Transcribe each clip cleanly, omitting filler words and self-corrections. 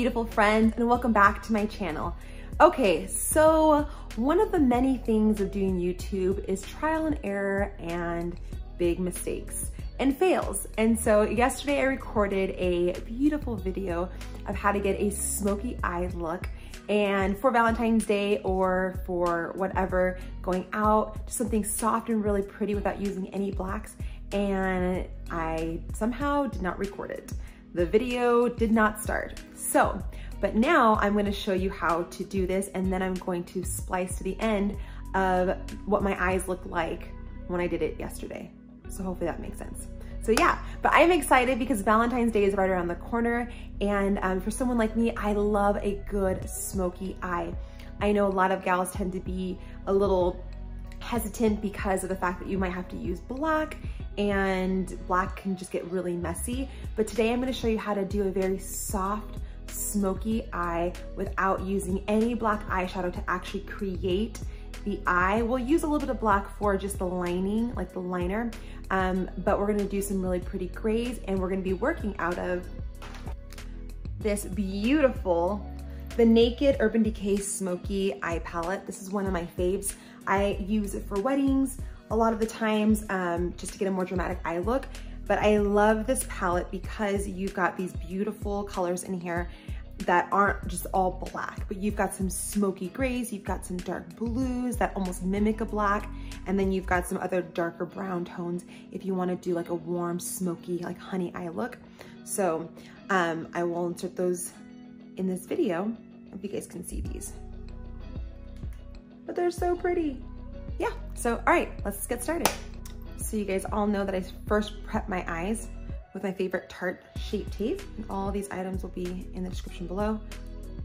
beautiful friends, and welcome back to my channel. Okay, so one of the many things of doing YouTube is trial and error and big mistakes and fails. And so yesterday I recorded a beautiful video of how to get a smoky eye look, and for Valentine's Day or for whatever, going out, just something soft and really pretty without using any blacks. And I somehow did not record it. The video did not start. So, but now I'm gonna show you how to do this, and then I'm going to splice to the end of what my eyes looked like when I did it yesterday. So hopefully that makes sense. So yeah, but I'm excited because Valentine's Day is right around the corner, and for someone like me, I love a good smoky eye. I know a lot of gals tend to be a little hesitant because of the fact that you might have to use black, and black can just get really messy. But today I'm gonna show you how to do a very soft, smoky eye without using any black eyeshadow to actually create the eye. We'll use a little bit of black for just the lining, like the liner, but we're gonna do some really pretty grays, and we're gonna be working out of this beautiful, the Naked Urban Decay Smoky Eye Palette. This is one of my faves. I use it for weddings a lot of the times, just to get a more dramatic eye look. But I love this palette because you've got these beautiful colors in here that aren't just all black, but you've got some smoky grays, you've got some dark blues that almost mimic a black, and then you've got some other darker brown tones if you want to do like a warm, smoky, like honey eye look. So I will insert those in this video if you guys can see these. But they're so pretty. Yeah, so all right, let's get started. So you guys all know that I first prep my eyes with my favorite Tarte Shape Tape. And all these items will be in the description below.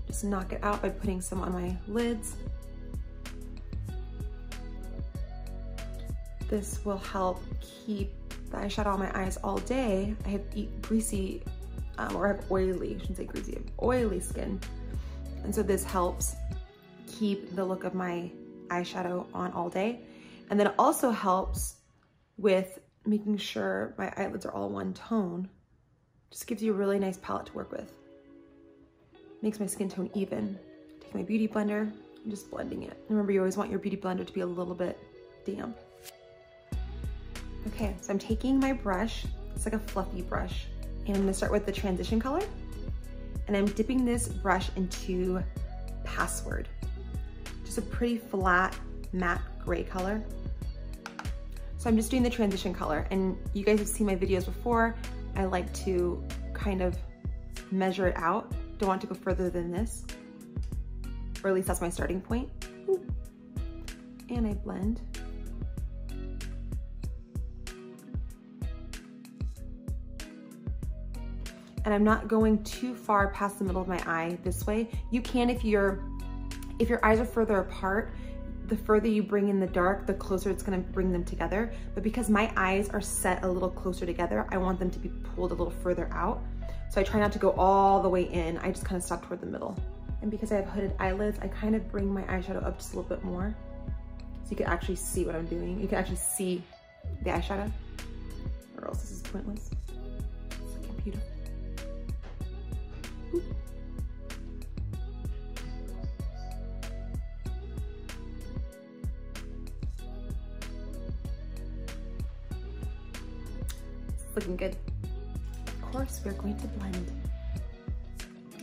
Just knock it out by putting some on my lids. This will help keep the eyeshadow on my eyes all day. I have greasy, or I have oily, I shouldn't say greasy, I have oily skin. And so this helps keep the look of my eyeshadow on all day. And then it also helps with making sure my eyelids are all one tone. Just gives you a really nice palette to work with. Makes my skin tone even. Take my beauty blender and just blending it. Remember, you always want your beauty blender to be a little bit damp. Okay, so I'm taking my brush, it's like a fluffy brush, and I'm gonna start with the transition color. And I'm dipping this brush into Password. Just a pretty flat, matte gray color. So I'm just doing the transition color, and you guys have seen my videos before. I like to kind of measure it out. Don't want to go further than this, or at least that's my starting point. Ooh. And I blend. And I'm not going too far past the middle of my eye this way. You can if your eyes are further apart. The further you bring in the dark, the closer it's gonna bring them together. But because my eyes are set a little closer together, I want them to be pulled a little further out. So I try not to go all the way in. I just kind of stop toward the middle. And because I have hooded eyelids, I kind of bring my eyeshadow up just a little bit more. So you can actually see what I'm doing. You can actually see the eyeshadow, or else this is pointless. It's looking beautiful. Ooh. Looking good. Of course, we're going to blend.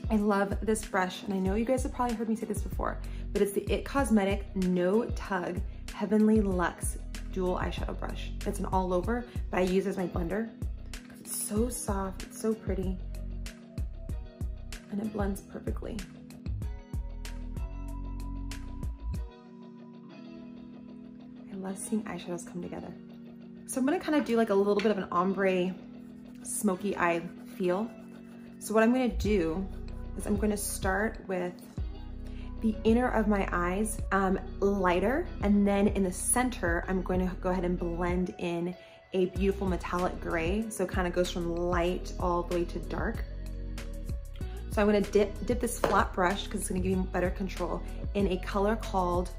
I love this brush, and I know you guys have probably heard me say this before, but it's the IT Cosmetic No Tug Heavenly Luxe Dual Eyeshadow Brush. It's an all over, but I use it as my blender because it's so soft, it's so pretty, and it blends perfectly. I love seeing eyeshadows come together. So I'm gonna kind of do like a little bit of an ombre smoky eye feel. So what I'm gonna do is I'm gonna start with the inner of my eyes lighter, and then in the center, I'm going to go ahead and blend in a beautiful metallic gray. So it kind of goes from light all the way to dark. So I'm gonna dip this flat brush, because it's gonna give me better control, in a color called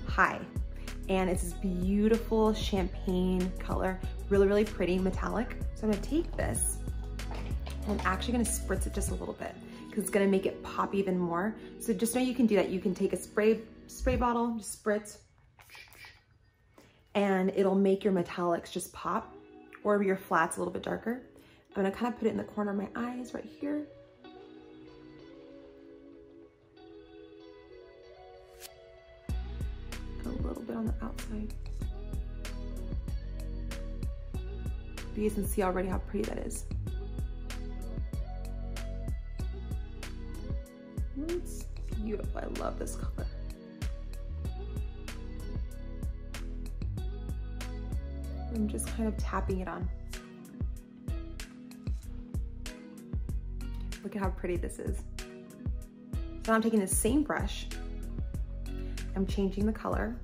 High. And it's this beautiful champagne color, really, really pretty metallic. So I'm gonna take this, and I'm actually gonna spritz it just a little bit. because it's gonna make it pop even more. So just know you can do that. You can take a spray bottle, just spritz, and it'll make your metallics just pop, or your flats a little bit darker. I'm gonna kind of put it in the corner of my eyes right here. A little bit on the outside. But you can see already how pretty that is. It's beautiful. I love this color. I'm just kind of tapping it on. Look at how pretty this is. So now I'm taking the same brush. I'm changing the color.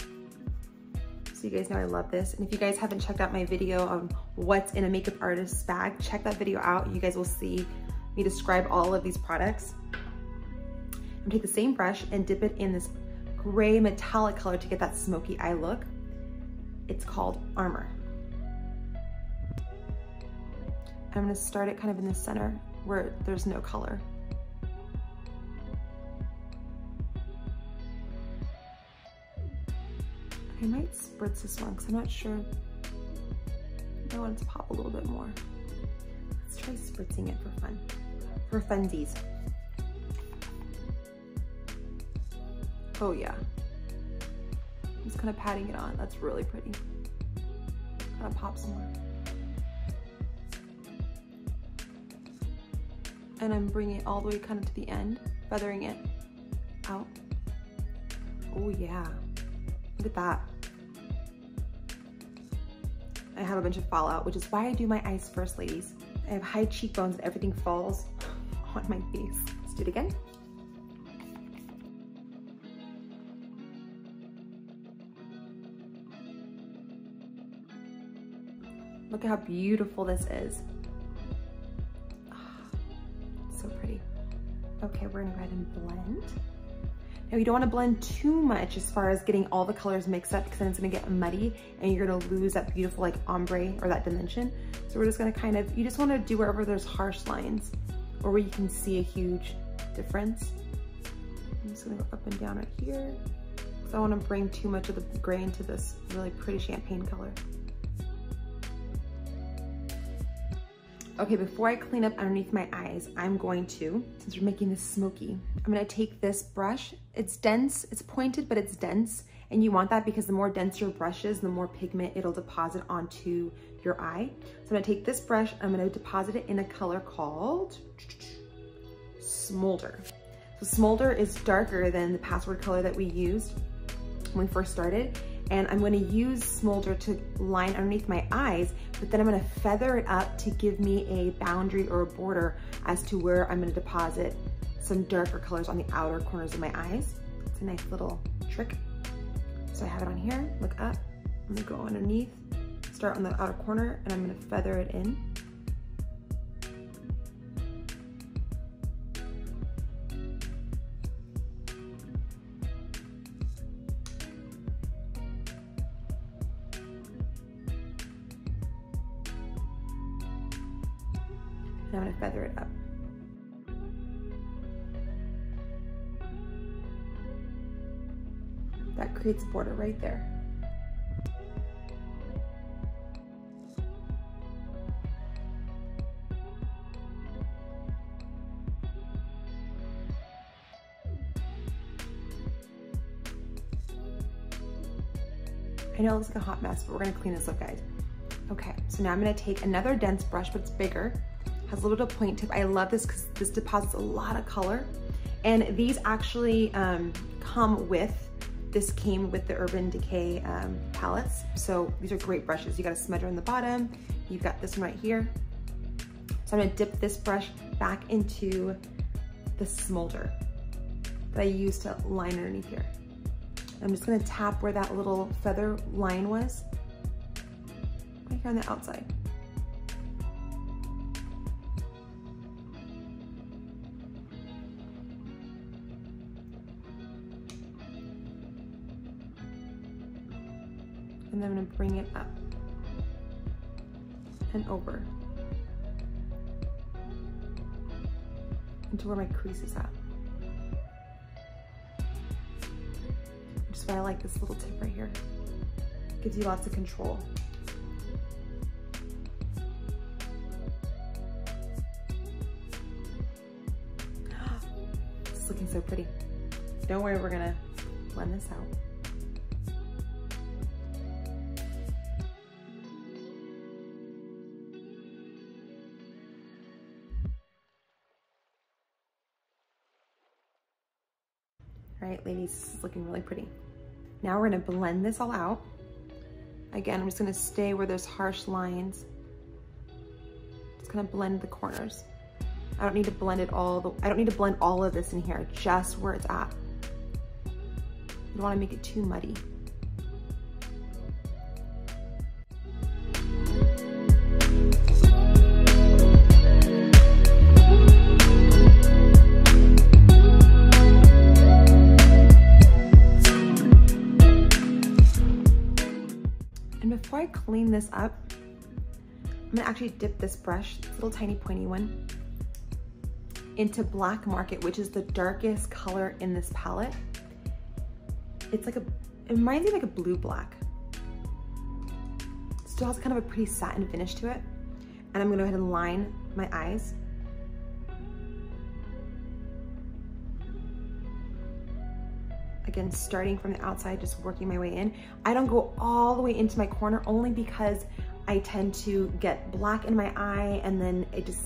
So you guys know I love this. And if you guys haven't checked out my video on what's in a makeup artist's bag, check that video out. You guys will see me describe all of these products. I'm gonna take the same brush and dip it in this gray metallic color to get that smoky eye look. It's called Armor. I'm gonna start it kind of in the center where there's no color. I might spritz this one because I'm not sure. I want it to pop a little bit more. Let's try spritzing it for fun, for funsies. Oh yeah. I'm just kind of patting it on. That's really pretty. Kind of pop some more. And I'm bringing it all the way kind of to the end, feathering it out. Oh yeah, look at that. I have a bunch of fallout, which is why I do my eyes first, ladies. I have high cheekbones and everything falls on my face. Let's do it again. Look at how beautiful this is. So pretty. Okay, we're gonna go ahead and blend. Now you don't wanna blend too much as far as getting all the colors mixed up because then it's gonna get muddy and you're gonna lose that beautiful like ombre or that dimension. So we're just gonna kind of, you just wanna do wherever there's harsh lines or where you can see a huge difference. I'm just gonna go up and down right here because I don't wanna bring too much of the gray into this really pretty champagne color. Okay, before I clean up underneath my eyes, I'm going to, since we're making this smoky, I'm gonna take this brush. It's dense, it's pointed, but it's dense. And you want that because the more dense your brush is, the more pigment it'll deposit onto your eye. So I'm gonna take this brush, I'm gonna deposit it in a color called Smolder. So Smolder is darker than the password color that we used when we first started. And I'm gonna use Smolder to line underneath my eyes, but then I'm gonna feather it up to give me a boundary or a border as to where I'm gonna deposit some darker colors on the outer corners of my eyes. It's a nice little trick. So I have it on here, look up, I'm gonna go underneath, start on the outer corner, and I'm gonna feather it in. I'm gonna feather it up. That creates a border right there. I know it looks like a hot mess, but we're gonna clean this up, guys. Okay, so now I'm gonna take another dense brush, but it's bigger. Has a little bit of point tip. I love this because this deposits a lot of color. And these actually come with, this came with the Urban Decay palettes. So these are great brushes. You got a smudger on the bottom. You've got this one right here. So I'm gonna dip this brush back into the Smolder that I used to line underneath here. I'm just gonna tap where that little feather line was, right here on the outside. And then I'm gonna bring it up and over. into where my crease is at. Which is why I like this little tip right here. Gives you lots of control. This is looking so pretty. Don't worry, we're gonna blend this out. All right, ladies, this is looking really pretty. Now we're gonna blend this all out. Again, I'm just gonna stay where there's harsh lines. Just gonna blend the corners. I don't need to blend it I don't need to blend all of this in here, just where it's at. You don't wanna make it too muddy. Before I clean this up, I'm gonna actually dip this brush, this little tiny pointy one, into Black Market, which is the darkest color in this palette. It's like it reminds me of like a blue black. Still has kind of a pretty satin finish to it. And I'm gonna go ahead and line my eyes. Again, starting from the outside, just working my way in. I don't go all the way into my corner only because I tend to get black in my eye and then it just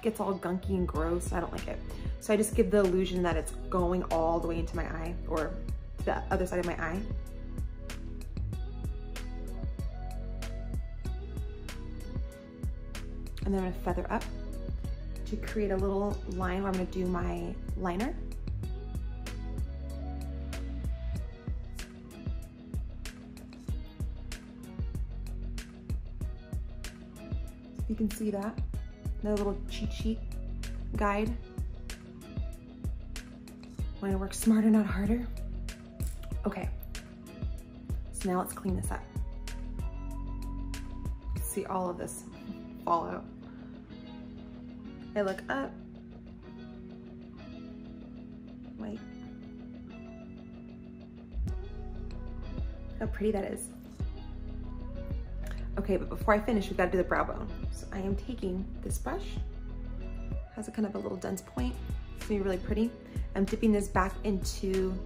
gets all gunky and gross. I don't like it. So I just give the illusion that it's going all the way into my eye or to the other side of my eye. And then I'm gonna feather up to create a little line where I'm gonna do my liner. You can see that, another little cheat sheet guide. Want to work smarter, not harder. Okay, so now let's clean this up. See all of this fall out. I look up, white. How pretty that is. Okay, but before I finish, we've got to do the brow bone. So I am taking this brush, has a kind of a little dense point. It's gonna be really pretty. I'm dipping this back into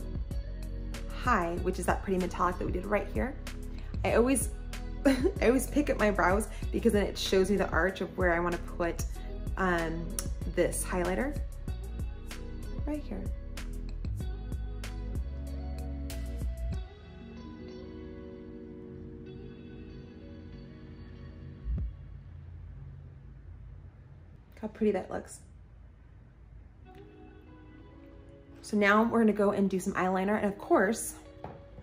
High, which is that pretty metallic that we did right here. I always pick up my brows because then it shows me the arch of where I want to put this highlighter right here. How pretty that looks. So now we're gonna go and do some eyeliner, and of course,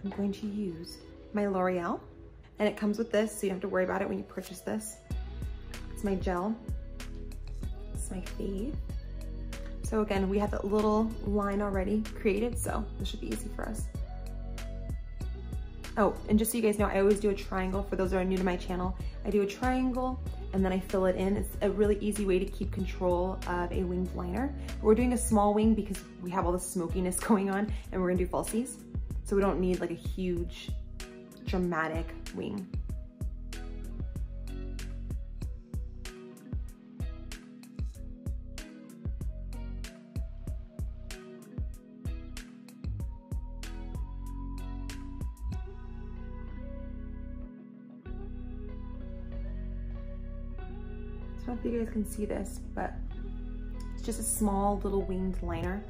I'm going to use my L'Oreal, and it comes with this, so you don't have to worry about it when you purchase this. It's my gel. It's my fave. So again, we have that little line already created, so this should be easy for us. Oh, and just so you guys know, I always do a triangle. For those that are new to my channel, I do a triangle and then I fill it in. It's a really easy way to keep control of a winged liner. We're doing a small wing because we have all the smokiness going on and we're gonna do falsies. So we don't need like a huge, dramatic wing. I don't know if you guys can see this, but it's just a small little winged liner.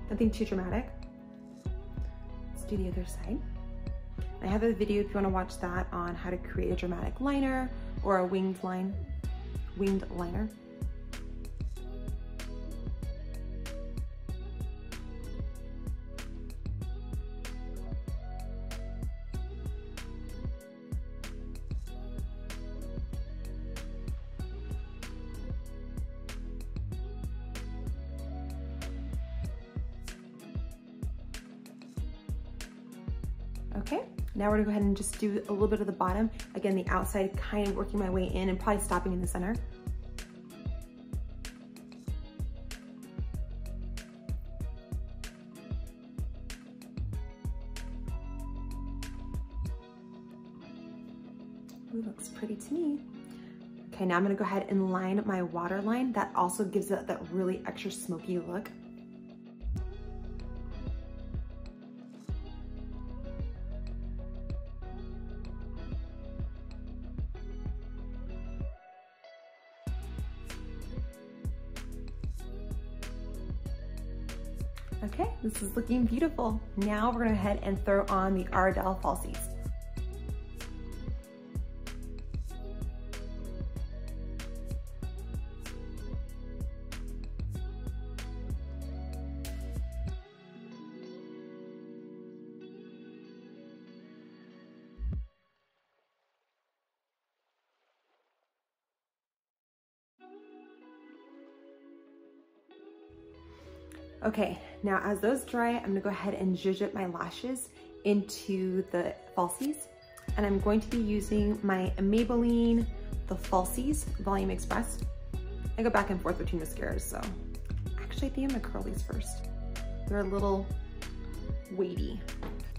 Nothing too dramatic. Let's do the other side. I have a video if you want to watch that on how to create a dramatic liner or a winged liner. Okay, now we're gonna go ahead and just do a little bit of the bottom. Again, the outside, kind of working my way in and probably stopping in the center. Ooh, looks pretty to me. Okay, now I'm gonna go ahead and line my waterline. That also gives it that really extra smoky look. Okay, this is looking beautiful. Now we're gonna go ahead and throw on the Ardell falsies. Okay, now as those dry, I'm gonna go ahead and zhuzh up my lashes into the falsies. And I'm going to be using my Maybelline, the Falsies Volume Express. I go back and forth between mascaras, so actually I think I'm gonna curl these first. They're a little weighty.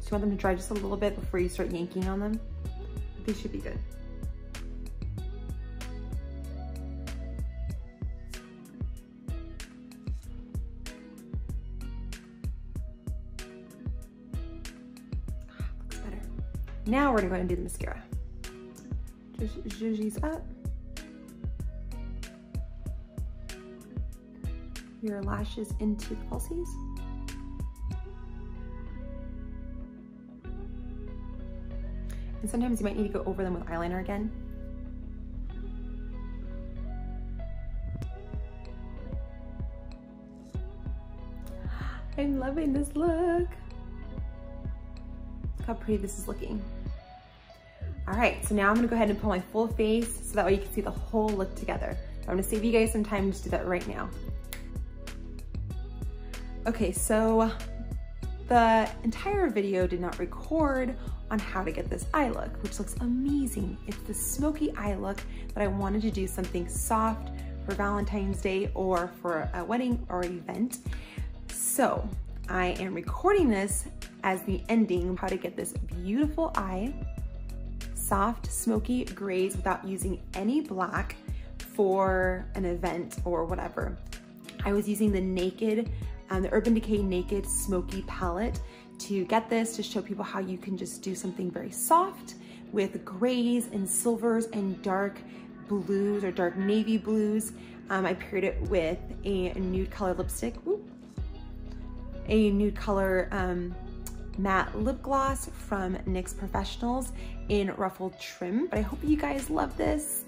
So you want them to dry just a little bit before you start yanking on them. They should be good. Now we're gonna go ahead and do the mascara. Just zhuzh these up. Your lashes into the falsies. And sometimes you might need to go over them with eyeliner again. I'm loving this look. Look how pretty this is looking. All right, so now I'm gonna go ahead and pull my full face so that way you can see the whole look together. I'm gonna save you guys some time to do that right now. Okay, so the entire video did not record on how to get this eye look, which looks amazing. It's the smoky eye look, but I wanted to do something soft for Valentine's Day or for a wedding or event. So I am recording this as the ending, how to get this beautiful eye, soft, smoky grays without using any black for an event or whatever. I was using the Naked, the Urban Decay Naked Smoky palette to get this, to show people how you can just do something very soft with grays and silvers and dark blues or dark navy blues. I paired it with a nude color lipstick, a nude color matte lip gloss from NYX Professionals in ruffled trim. But I hope you guys love this.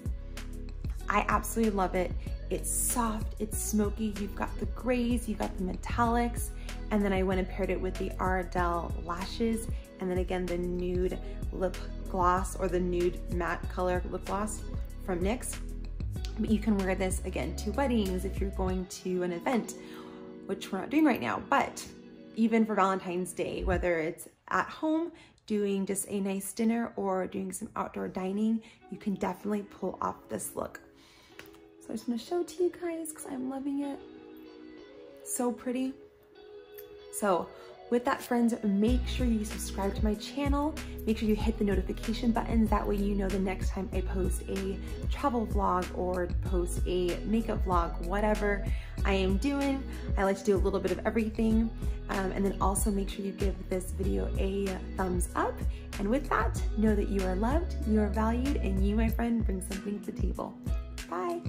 I absolutely love it. It's soft, it's smoky. You've got the grays, you've got the metallics, and then I went and paired it with the Ardell lashes, and then again the nude lip gloss or the nude matte color lip gloss from NYX. But you can wear this again to weddings if you're going to an event, which we're not doing right now, but even for Valentine's Day, whether it's at home doing just a nice dinner or doing some outdoor dining, you can definitely pull off this look. So I just want to show it to you guys because I'm loving it. So pretty. So with that, friends, make sure you subscribe to my channel. Make sure you hit the notification buttons. That way you know the next time I post a travel vlog or post a makeup vlog, whatever I am doing. I like to do a little bit of everything. And then also make sure you give this video a thumbs up. And with that, know that you are loved, you are valued, and you, my friend, bring something to the table. Bye.